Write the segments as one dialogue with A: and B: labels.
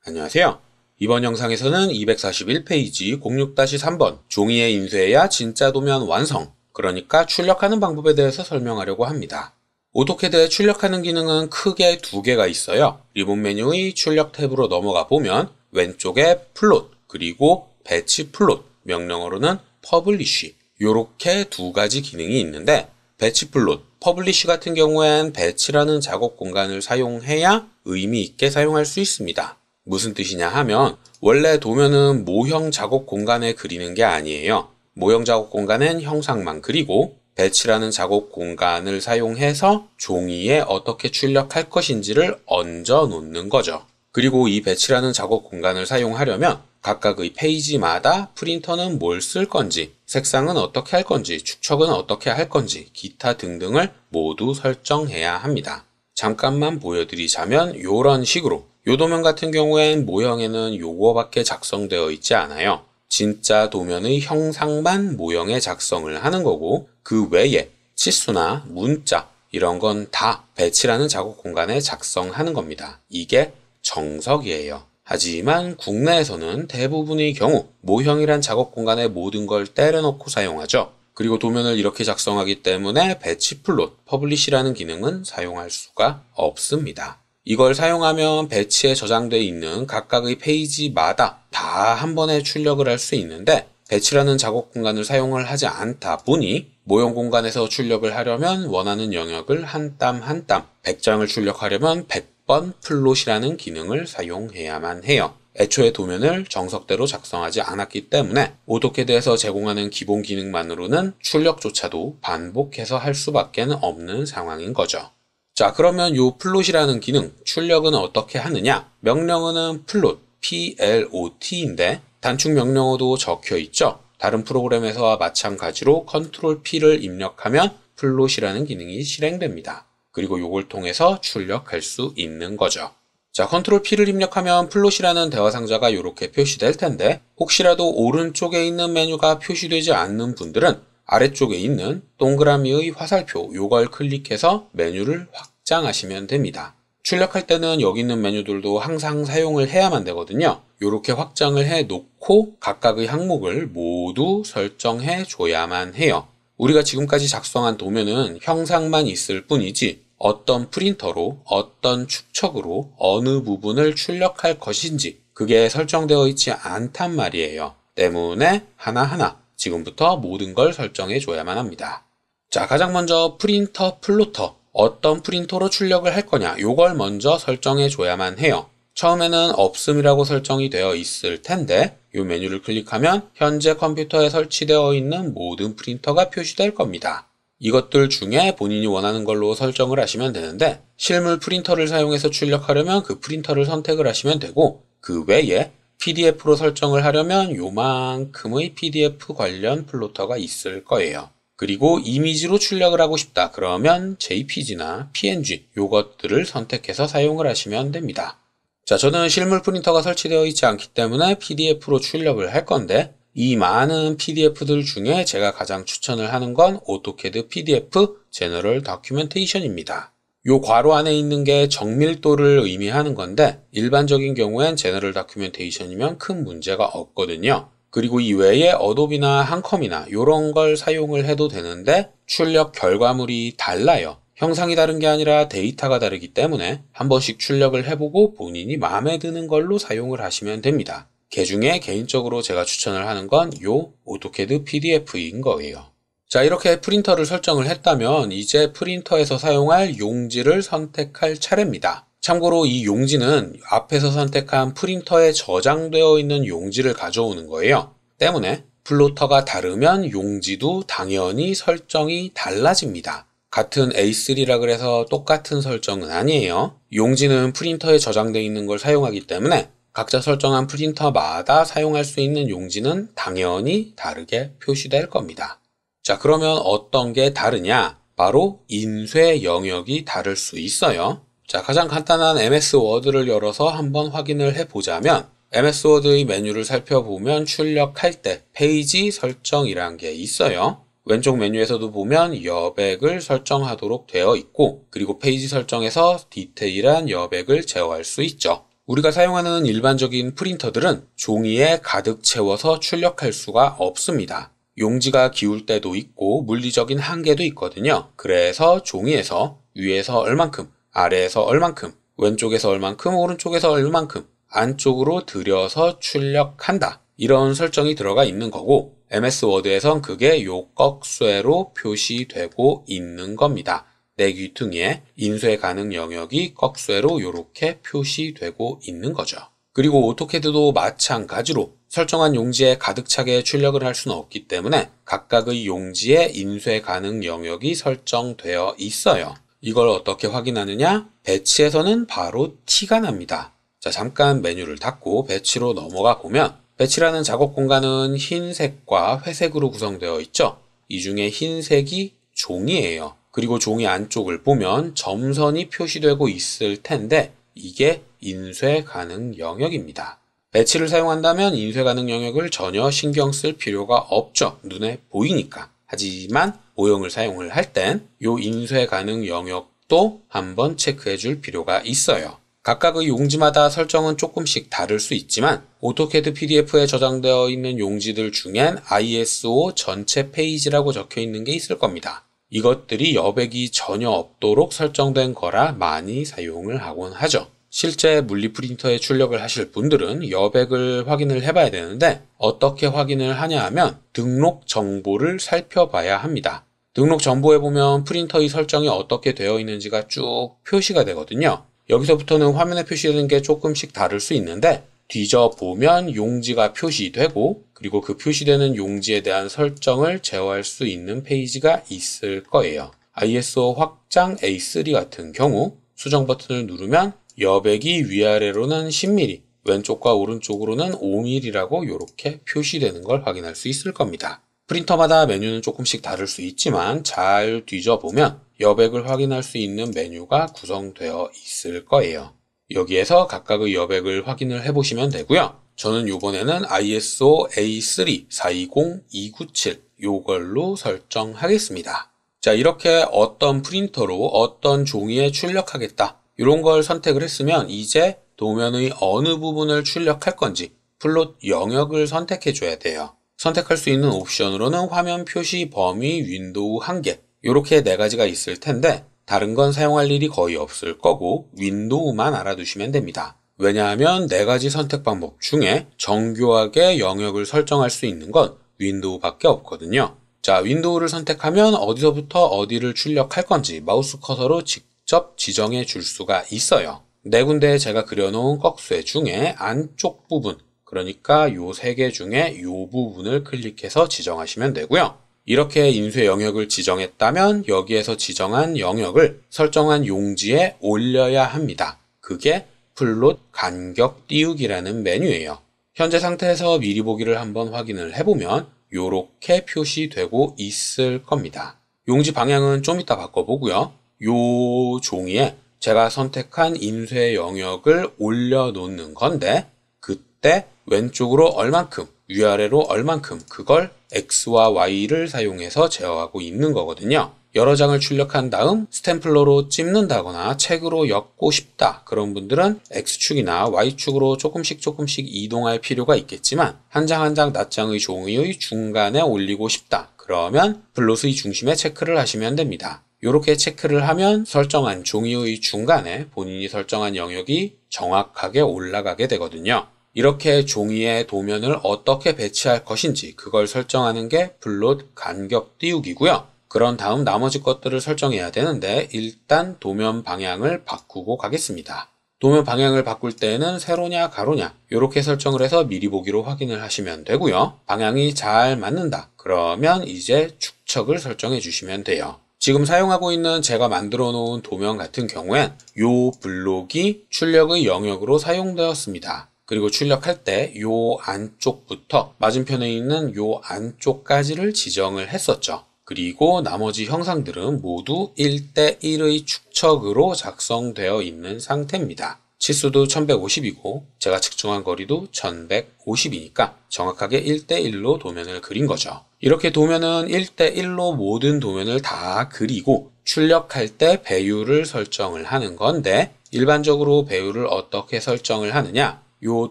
A: 안녕하세요. 이번 영상에서는 241페이지 06-3번 종이에 인쇄해야 진짜 도면 완성, 그러니까 출력하는 방법에 대해서 설명하려고 합니다. 오토캐드에 출력하는 기능은 크게 두 개가 있어요. 리본 메뉴의 출력 탭으로 넘어가 보면 왼쪽에 플롯, 그리고 배치 플롯, 명령어로는 퍼블리쉬, 요렇게 두 가지 기능이 있는데, 배치 플롯, 퍼블리쉬 같은 경우엔 배치라는 작업 공간을 사용해야 의미 있게 사용할 수 있습니다. 무슨 뜻이냐 하면 원래 도면은 모형 작업 공간에 그리는 게 아니에요. 모형 작업 공간엔 형상만 그리고 배치라는 작업 공간을 사용해서 종이에 어떻게 출력할 것인지를 얹어 놓는 거죠. 그리고 이 배치라는 작업 공간을 사용하려면 각각의 페이지마다 프린터는 뭘 쓸 건지, 색상은 어떻게 할 건지, 축척은 어떻게 할 건지, 기타 등등을 모두 설정해야 합니다. 잠깐만 보여드리자면 이런 식으로, 요 도면 같은 경우엔 모형에는 요거밖에 작성되어 있지 않아요. 진짜 도면의 형상만 모형에 작성을 하는 거고, 그 외에 치수나 문자 이런 건 다 배치라는 작업 공간에 작성하는 겁니다. 이게 정석이에요. 하지만 국내에서는 대부분의 경우 모형이란 작업 공간에 모든 걸 때려넣고 사용하죠. 그리고 도면을 이렇게 작성하기 때문에 배치 플롯, 퍼블리시라는 기능은 사용할 수가 없습니다. 이걸 사용하면 배치에 저장되어 있는 각각의 페이지마다 다 한 번에 출력을 할 수 있는데, 배치라는 작업 공간을 사용을 하지 않다 보니 모형 공간에서 출력을 하려면 원하는 영역을 한 땀 한 땀, 100장을 출력하려면 100번 플롯이라는 기능을 사용해야만 해요. 애초에 도면을 정석대로 작성하지 않았기 때문에 오토캐드에서 제공하는 기본 기능만으로는 출력조차도 반복해서 할 수밖에 없는 상황인 거죠. 자, 그러면 요 플롯이라는 기능, 출력은 어떻게 하느냐? 명령어는 플롯, plot인데 단축 명령어도 적혀 있죠. 다른 프로그램에서와 마찬가지로 컨트롤 P를 입력하면 플롯이라는 기능이 실행됩니다. 그리고 요걸 통해서 출력할 수 있는 거죠. 자, 컨트롤 P를 입력하면 플롯이라는 대화 상자가 이렇게 표시될 텐데, 혹시라도 오른쪽에 있는 메뉴가 표시되지 않는 분들은 아래쪽에 있는 동그라미의 화살표, 요걸 클릭해서 메뉴를 확장하시면 됩니다. 출력할 때는 여기 있는 메뉴들도 항상 사용을 해야만 되거든요. 이렇게 확장을 해 놓고 각각의 항목을 모두 설정해 줘야만 해요. 우리가 지금까지 작성한 도면은 형상만 있을 뿐이지 어떤 프린터로, 어떤 축척으로 어느 부분을 출력할 것인지 그게 설정되어 있지 않단 말이에요. 때문에 하나하나 지금부터 모든 걸 설정해 줘야만 합니다. 자, 가장 먼저 프린터 플로터, 어떤 프린터로 출력을 할 거냐, 요걸 먼저 설정해 줘야만 해요. 처음에는 없음이라고 설정이 되어 있을 텐데 이 메뉴를 클릭하면 현재 컴퓨터에 설치되어 있는 모든 프린터가 표시될 겁니다. 이것들 중에 본인이 원하는 걸로 설정을 하시면 되는데, 실물 프린터를 사용해서 출력하려면 그 프린터를 선택을 하시면 되고, 그 외에 PDF로 설정을 하려면 요만큼의 PDF 관련 플로터가 있을 거예요. 그리고 이미지로 출력을 하고 싶다 그러면 JPG나 PNG 요것들을 선택해서 사용을 하시면 됩니다. 자, 저는 실물 프린터가 설치되어 있지 않기 때문에 PDF로 출력을 할 건데, 이 많은 PDF들 중에 제가 가장 추천을 하는 건 오토캐드 PDF 제너럴 다큐멘테이션입니다. 요 괄호 안에 있는 게 정밀도를 의미하는 건데, 일반적인 경우엔 제너럴 다큐멘테이션이면 큰 문제가 없거든요. 그리고 이외에 어도비나 한컴이나 요런 걸 사용을 해도 되는데 출력 결과물이 달라요. 형상이 다른 게 아니라 데이터가 다르기 때문에 한 번씩 출력을 해보고 본인이 마음에 드는 걸로 사용을 하시면 됩니다. 그 중에 개인적으로 제가 추천을 하는 건 요 오토캐드 PDF인 거예요. 자, 이렇게 프린터를 설정을 했다면 이제 프린터에서 사용할 용지를 선택할 차례입니다. 참고로 이 용지는 앞에서 선택한 프린터에 저장되어 있는 용지를 가져오는 거예요. 때문에 플로터가 다르면 용지도 당연히 설정이 달라집니다. 같은 A3라 그래서 똑같은 설정은 아니에요. 용지는 프린터에 저장되어 있는 걸 사용하기 때문에 각자 설정한 프린터마다 사용할 수 있는 용지는 당연히 다르게 표시될 겁니다. 자, 그러면 어떤 게 다르냐? 바로 인쇄 영역이 다를 수 있어요. 자, 가장 간단한 MS 워드를 열어서 한번 확인을 해보자면, MS 워드의 메뉴를 살펴보면 출력할 때 페이지 설정이란 게 있어요. 왼쪽 메뉴에서도 보면 여백을 설정하도록 되어 있고, 그리고 페이지 설정에서 디테일한 여백을 제어할 수 있죠. 우리가 사용하는 일반적인 프린터들은 종이에 가득 채워서 출력할 수가 없습니다. 용지가 기울 때도 있고 물리적인 한계도 있거든요. 그래서 종이에서 위에서 얼만큼, 아래에서 얼만큼, 왼쪽에서 얼만큼, 오른쪽에서 얼만큼 안쪽으로 들여서 출력한다. 이런 설정이 들어가 있는 거고 MS 워드에선 그게 요 꺽쇠로 표시되고 있는 겁니다. 내 귀퉁이에 인쇄 가능 영역이 꺽쇠로 이렇게 표시되고 있는 거죠. 그리고 오토캐드도 마찬가지로 설정한 용지에 가득 차게 출력을 할 수는 없기 때문에 각각의 용지에 인쇄 가능 영역이 설정되어 있어요. 이걸 어떻게 확인하느냐? 배치에서는 바로 티가 납니다. 자, 잠깐 메뉴를 닫고 배치로 넘어가 보면 배치라는 작업 공간은 흰색과 회색으로 구성되어 있죠. 이 중에 흰색이 종이에요. 그리고 종이 안쪽을 보면 점선이 표시되고 있을 텐데 이게 인쇄 가능 영역입니다. 배치를 사용한다면 인쇄 가능 영역을 전혀 신경 쓸 필요가 없죠. 눈에 보이니까. 하지만 모형을 사용을 할 땐 이 인쇄 가능 영역도 한번 체크해 줄 필요가 있어요. 각각의 용지마다 설정은 조금씩 다를 수 있지만 오토캐드 PDF에 저장되어 있는 용지들 중엔 ISO 전체 페이지라고 적혀 있는 게 있을 겁니다. 이것들이 여백이 전혀 없도록 설정된 거라 많이 사용을 하곤 하죠. 실제 물리 프린터에 출력을 하실 분들은 여백을 확인을 해봐야 되는데 어떻게 확인을 하냐 하면 등록 정보를 살펴봐야 합니다. 등록 정보에 보면 프린터의 설정이 어떻게 되어 있는지가 쭉 표시가 되거든요. 여기서부터는 화면에 표시되는 게 조금씩 다를 수 있는데 뒤져보면 용지가 표시되고 그리고 그 표시되는 용지에 대한 설정을 제어할 수 있는 페이지가 있을 거예요. ISO 확장 A3 같은 경우 수정 버튼을 누르면 여백이 위아래로는 10mm, 왼쪽과 오른쪽으로는 5mm라고 이렇게 표시되는 걸 확인할 수 있을 겁니다. 프린터마다 메뉴는 조금씩 다를 수 있지만 잘 뒤져보면 여백을 확인할 수 있는 메뉴가 구성되어 있을 거예요. 여기에서 각각의 여백을 확인을 해보시면 되고요. 저는 이번에는 ISO A3 420297 요걸로 설정하겠습니다. 자, 이렇게 어떤 프린터로 어떤 종이에 출력하겠다 이런 걸 선택을 했으면 이제 도면의 어느 부분을 출력할 건지 플롯 영역을 선택해 줘야 돼요. 선택할 수 있는 옵션으로는 화면 표시 범위 윈도우 1개 이렇게 4가지가 있을 텐데 다른 건 사용할 일이 거의 없을 거고 윈도우만 알아두시면 됩니다. 왜냐하면 4가지 선택 방법 중에 정교하게 영역을 설정할 수 있는 건 윈도우밖에 없거든요. 자, 윈도우를 선택하면 어디서부터 어디를 출력할 건지 마우스 커서로 직접 지정해 줄 수가 있어요. 4군데에 제가 그려놓은 꺽쇠 중에 안쪽 부분, 그러니까 요 3개 중에 요 부분을 클릭해서 지정하시면 되고요. 이렇게 인쇄 영역을 지정했다면 여기에서 지정한 영역을 설정한 용지에 올려야 합니다. 그게 플롯 간격 띄우기라는 메뉴예요. 현재 상태에서 미리 보기를 한번 확인을 해보면 요렇게 표시되고 있을 겁니다. 용지 방향은 좀 이따 바꿔보고요. 요 종이에 제가 선택한 인쇄 영역을 올려놓는 건데 그때 왼쪽으로 얼만큼, 위아래로 얼만큼 그걸 X와 Y를 사용해서 제어하고 있는 거거든요. 여러 장을 출력한 다음 스탬플러로 찝는다거나 책으로 엮고 싶다 그런 분들은 X축이나 Y축으로 조금씩 이동할 필요가 있겠지만 한 장 한 장 낱장의 종이의 중간에 올리고 싶다 그러면 플롯의 중심에 체크를 하시면 됩니다. 이렇게 체크를 하면 설정한 종이의 중간에 본인이 설정한 영역이 정확하게 올라가게 되거든요. 이렇게 종이의 도면을 어떻게 배치할 것인지 그걸 설정하는 게 플롯 간격 띄우기고요. 그런 다음 나머지 것들을 설정해야 되는데 일단 도면 방향을 바꾸고 가겠습니다. 도면 방향을 바꿀 때는 세로냐 가로냐 이렇게 설정을 해서 미리 보기로 확인을 하시면 되고요. 방향이 잘 맞는다 그러면 이제 축척을 설정해 주시면 돼요. 지금 사용하고 있는 제가 만들어 놓은 도면 같은 경우엔 요 블록이 출력의 영역으로 사용되었습니다. 그리고 출력할 때 요 안쪽부터 맞은편에 있는 요 안쪽까지를 지정을 했었죠. 그리고 나머지 형상들은 모두 1:1의 축척으로 작성되어 있는 상태입니다. 치수도 1150이고 제가 측정한 거리도 1150이니까 정확하게 1:1로 도면을 그린 거죠. 이렇게 도면은 1:1로 모든 도면을 다 그리고 출력할 때 배율을 설정을 하는 건데 일반적으로 배율을 어떻게 설정을 하느냐? 요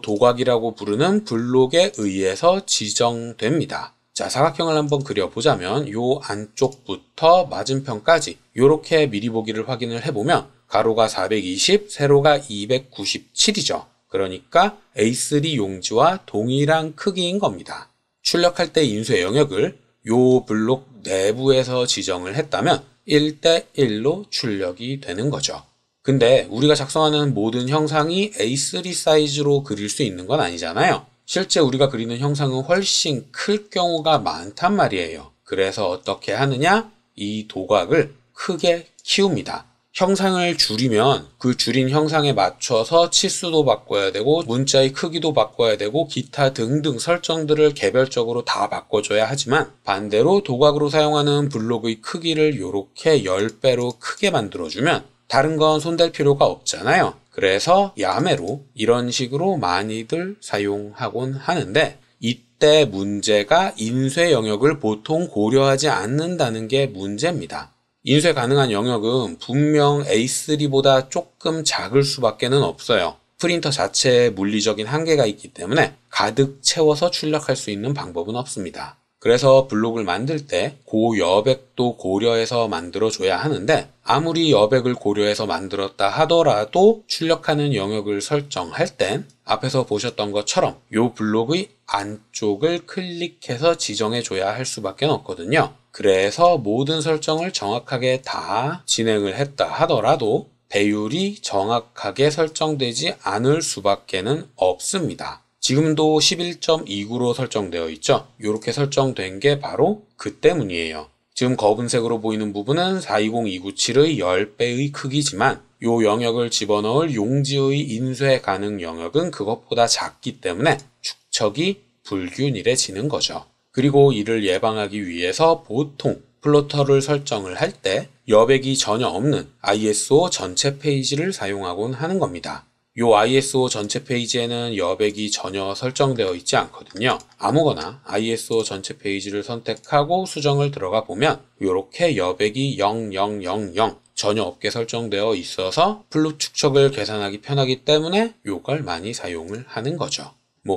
A: 도각이라고 부르는 블록에 의해서 지정됩니다. 자, 사각형을 한번 그려보자면 요 안쪽부터 맞은편까지 요렇게 미리 보기를 확인을 해보면 가로가 420, 세로가 297이죠. 그러니까 A3 용지와 동일한 크기인 겁니다. 출력할 때 인쇄 영역을 요 블록 내부에서 지정을 했다면 1:1로 출력이 되는 거죠. 근데 우리가 작성하는 모든 형상이 A3 사이즈로 그릴 수 있는 건 아니잖아요. 실제 우리가 그리는 형상은 훨씬 클 경우가 많단 말이에요. 그래서 어떻게 하느냐? 이 도각을 크게 키웁니다. 형상을 줄이면 그 줄인 형상에 맞춰서 치수도 바꿔야 되고 문자의 크기도 바꿔야 되고 기타 등등 설정들을 개별적으로 다 바꿔줘야 하지만 반대로 도각으로 사용하는 블록의 크기를 이렇게 10배로 크게 만들어주면 다른 건 손댈 필요가 없잖아요. 그래서 야매로 이런 식으로 많이들 사용하곤 하는데 이때 문제가 인쇄 영역을 보통 고려하지 않는다는 게 문제입니다. 인쇄 가능한 영역은 분명 A3보다 조금 작을 수밖에는 없어요. 프린터 자체에 물리적인 한계가 있기 때문에 가득 채워서 출력할 수 있는 방법은 없습니다. 그래서 블록을 만들 때 고여백도 고려해서 만들어줘야 하는데 아무리 여백을 고려해서 만들었다 하더라도 출력하는 영역을 설정할 땐 앞에서 보셨던 것처럼 이 블록의 안쪽을 클릭해서 지정해줘야 할 수밖에 없거든요. 그래서 모든 설정을 정확하게 다 진행을 했다 하더라도 배율이 정확하게 설정되지 않을 수밖에는 없습니다. 지금도 11.29로 설정되어 있죠. 이렇게 설정된 게 바로 그 때문이에요. 지금 검은색으로 보이는 부분은 420297의 10배의 크기지만 이 영역을 집어넣을 용지의 인쇄 가능 영역은 그것보다 작기 때문에 축척이 불균일해지는 거죠. 그리고 이를 예방하기 위해서 보통 플로터를 설정을 할 때 여백이 전혀 없는 ISO 전체 페이지를 사용하곤 하는 겁니다. 이 ISO 전체 페이지에는 여백이 전혀 설정되어 있지 않거든요. 아무거나 ISO 전체 페이지를 선택하고 수정을 들어가 보면 이렇게 여백이 0000 전혀 없게 설정되어 있어서 플롯 축척을 계산하기 편하기 때문에 이걸 많이 사용을 하는 거죠.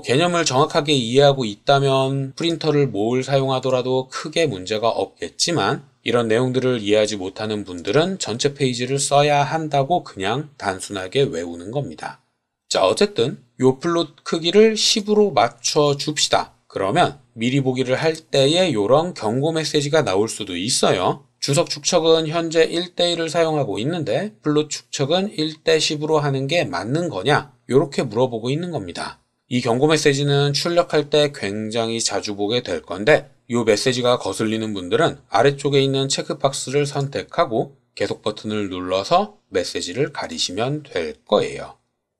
A: 개념을 정확하게 이해하고 있다면 프린터를 뭘 사용하더라도 크게 문제가 없겠지만 이런 내용들을 이해하지 못하는 분들은 전체 페이지를 써야 한다고 그냥 단순하게 외우는 겁니다. 자, 어쨌든 요 플롯 크기를 10으로 맞춰 줍시다. 그러면 미리 보기를 할 때에 이런 경고 메시지가 나올 수도 있어요. 주석 축척은 현재 1:1을 사용하고 있는데 플롯 축척은 1:10으로 하는 게 맞는 거냐? 이렇게 물어보고 있는 겁니다. 이 경고 메시지는 출력할 때 굉장히 자주 보게 될 건데 이 메시지가 거슬리는 분들은 아래쪽에 있는 체크박스를 선택하고 계속 버튼을 눌러서 메시지를 가리시면 될 거예요.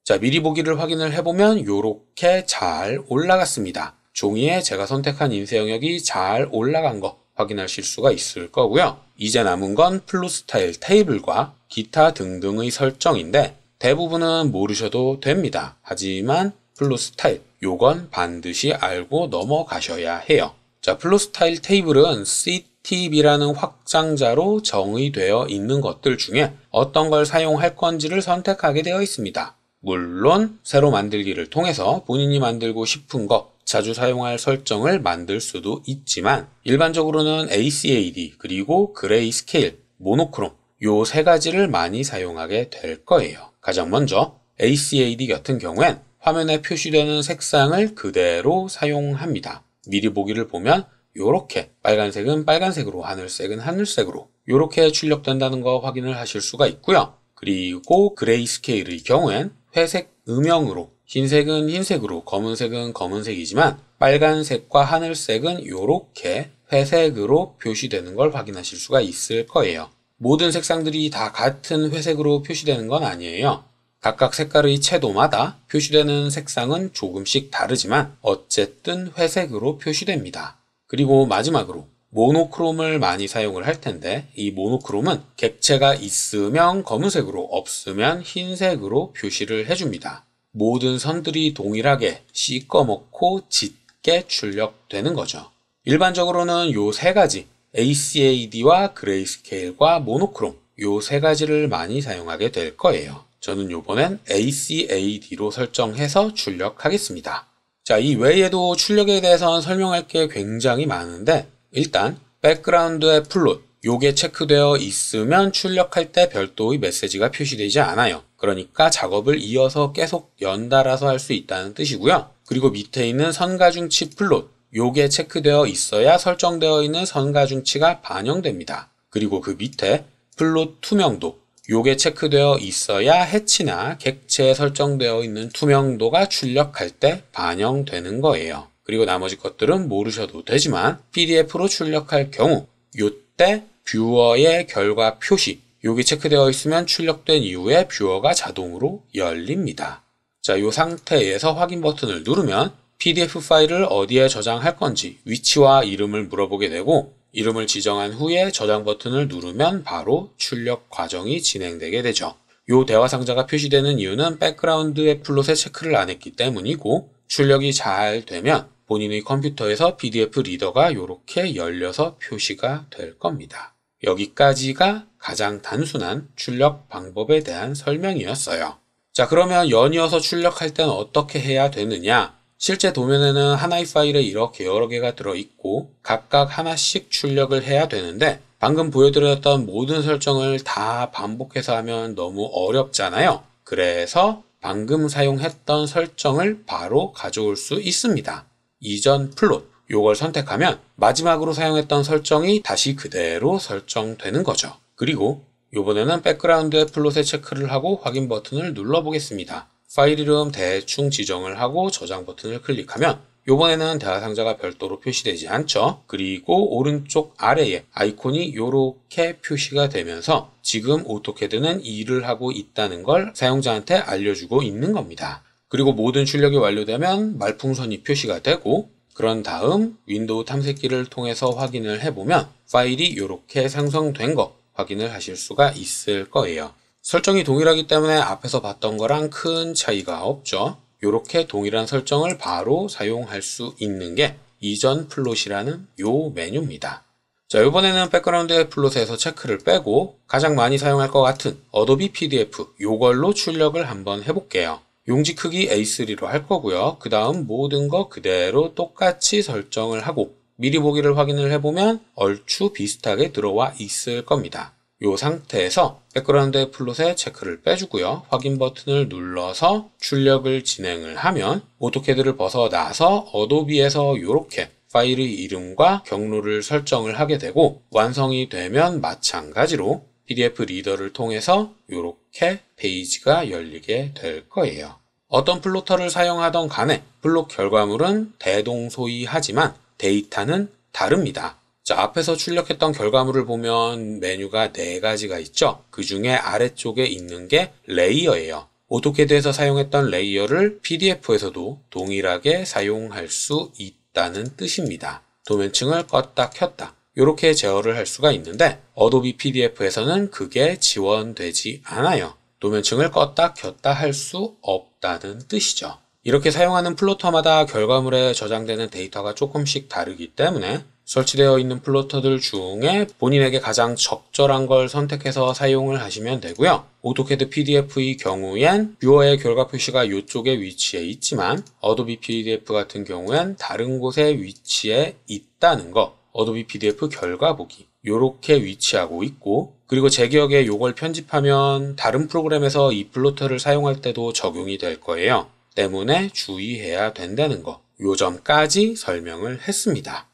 A: 자, 미리 보기를 확인을 해보면 이렇게 잘 올라갔습니다. 종이에 제가 선택한 인쇄 영역이 잘 올라간 거 확인하실 수가 있을 거고요. 이제 남은 건 플롯 스타일 테이블과 기타 등등의 설정인데 대부분은 모르셔도 됩니다. 하지만 플롯 스타일, 요건 반드시 알고 넘어가셔야 해요. 자, 플롯 스타일 테이블은 CTB라는 확장자로 정의되어 있는 것들 중에 어떤 걸 사용할 건지를 선택하게 되어 있습니다. 물론 새로 만들기를 통해서 본인이 만들고 싶은 것, 자주 사용할 설정을 만들 수도 있지만 일반적으로는 ACAD 그리고 그레이스케일, 모노크롬 요 세 가지를 많이 사용하게 될 거예요. 가장 먼저 ACAD 같은 경우엔 화면에 표시되는 색상을 그대로 사용합니다. 미리 보기를 보면 이렇게 빨간색은 빨간색으로 하늘색은 하늘색으로 이렇게 출력된다는 거 확인을 하실 수가 있고요. 그리고 그레이스케일의 경우엔 회색 음영으로 흰색은 흰색으로 검은색은 검은색이지만 빨간색과 하늘색은 이렇게 회색으로 표시되는 걸 확인하실 수가 있을 거예요. 모든 색상들이 다 같은 회색으로 표시되는 건 아니에요. 각각 색깔의 채도마다 표시되는 색상은 조금씩 다르지만 어쨌든 회색으로 표시됩니다. 그리고 마지막으로 모노크롬을 많이 사용을 할 텐데 이 모노크롬은 객체가 있으면 검은색으로 없으면 흰색으로 표시를 해줍니다. 모든 선들이 동일하게 시꺼멓고 짙게 출력되는 거죠. 일반적으로는 요 세 가지 ACAD와 그레이스케일과 모노크롬 요 세 가지를 많이 사용하게 될 거예요. 저는 요번엔 ACAD로 설정해서 출력하겠습니다. 자, 이 외에도 출력에 대해서는 설명할 게 굉장히 많은데 일단 백그라운드의 플롯 요게 체크되어 있으면 출력할 때 별도의 메시지가 표시되지 않아요. 그러니까 작업을 이어서 계속 연달아서 할 수 있다는 뜻이고요. 그리고 밑에 있는 선가중치 플롯 요게 체크되어 있어야 설정되어 있는 선가중치가 반영됩니다. 그리고 그 밑에 플롯 투명도 요게 체크되어 있어야 해치나 객체에 설정되어 있는 투명도가 출력할 때 반영되는 거예요. 그리고 나머지 것들은 모르셔도 되지만 PDF로 출력할 경우 요때 뷰어의 결과 표시 요게 체크되어 있으면 출력된 이후에 뷰어가 자동으로 열립니다. 자, 요 상태에서 확인 버튼을 누르면 PDF 파일을 어디에 저장할 건지 위치와 이름을 물어보게 되고 이름을 지정한 후에 저장 버튼을 누르면 바로 출력 과정이 진행되게 되죠. 요 대화 상자가 표시되는 이유는 백그라운드의 플롯에 체크를 안 했기 때문이고 출력이 잘 되면 본인의 컴퓨터에서 PDF 리더가 이렇게 열려서 표시가 될 겁니다. 여기까지가 가장 단순한 출력 방법에 대한 설명이었어요. 자, 그러면 연이어서 출력할 때는 어떻게 해야 되느냐? 실제 도면에는 하나의 파일에 이렇게 여러 개가 들어있고 각각 하나씩 출력을 해야 되는데 방금 보여드렸던 모든 설정을 다 반복해서 하면 너무 어렵잖아요. 그래서 방금 사용했던 설정을 바로 가져올 수 있습니다. 이전 플롯 요걸 선택하면 마지막으로 사용했던 설정이 다시 그대로 설정되는 거죠. 그리고 이번에는 백그라운드의 플롯에 체크를 하고 확인 버튼을 눌러보겠습니다. 파일 이름 대충 지정을 하고 저장 버튼을 클릭하면 이번에는 대화 상자가 별도로 표시되지 않죠. 그리고 오른쪽 아래에 아이콘이 이렇게 표시가 되면서 지금 오토캐드는 일을 하고 있다는 걸 사용자한테 알려주고 있는 겁니다. 그리고 모든 출력이 완료되면 말풍선이 표시가 되고 그런 다음 윈도우 탐색기를 통해서 확인을 해보면 파일이 이렇게 생성된 거 확인을 하실 수가 있을 거예요. 설정이 동일하기 때문에 앞에서 봤던 거랑 큰 차이가 없죠. 이렇게 동일한 설정을 바로 사용할 수 있는 게 이전 플롯이라는 요 메뉴입니다. 자, 이번에는 백그라운드의 플롯에서 체크를 빼고 가장 많이 사용할 것 같은 어도비 PDF 요걸로 출력을 한번 해볼게요. 용지 크기 A3로 할 거고요. 그 다음 모든 거 그대로 똑같이 설정을 하고 미리 보기를 확인을 해보면 얼추 비슷하게 들어와 있을 겁니다. 이 상태에서 백그라운드 플롯에 체크를 빼주고요. 확인 버튼을 눌러서 출력을 진행을 하면 오토캐드를 벗어나서 어도비에서 이렇게 파일의 이름과 경로를 설정을 하게 되고 완성이 되면 마찬가지로 PDF 리더를 통해서 이렇게 페이지가 열리게 될 거예요. 어떤 플로터를 사용하던 간에 플롯 결과물은 대동소이하지만 데이터는 다릅니다. 자, 앞에서 출력했던 결과물을 보면 메뉴가 4가지가 있죠. 그 중에 아래쪽에 있는 게 레이어예요. 오토캐드에서 사용했던 레이어를 PDF에서도 동일하게 사용할 수 있다는 뜻입니다. 도면층을 껐다 켰다 이렇게 제어를 할 수가 있는데 어도비 PDF에서는 그게 지원되지 않아요. 도면층을 껐다 켰다 할 수 없다는 뜻이죠. 이렇게 사용하는 플로터마다 결과물에 저장되는 데이터가 조금씩 다르기 때문에 설치되어 있는 플로터들 중에 본인에게 가장 적절한 걸 선택해서 사용을 하시면 되고요. 오토캐드 PDF의 경우엔 뷰어의 결과 표시가 이쪽에 위치해 있지만 어도비 PDF 같은 경우엔 다른 곳에 위치해 있다는 거 어도비 PDF 결과 보기 이렇게 위치하고 있고 그리고 제 기억에 이걸 편집하면 다른 프로그램에서 이 플로터를 사용할 때도 적용이 될 거예요. 때문에 주의해야 된다는 거 요 점까지 설명을 했습니다.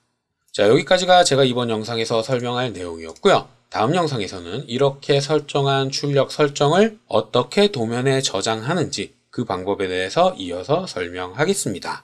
A: 자, 여기까지가 제가 이번 영상에서 설명할 내용이었고요. 다음 영상에서는 이렇게 설정한 출력 설정을 어떻게 도면에 저장하는지 그 방법에 대해서 이어서 설명하겠습니다.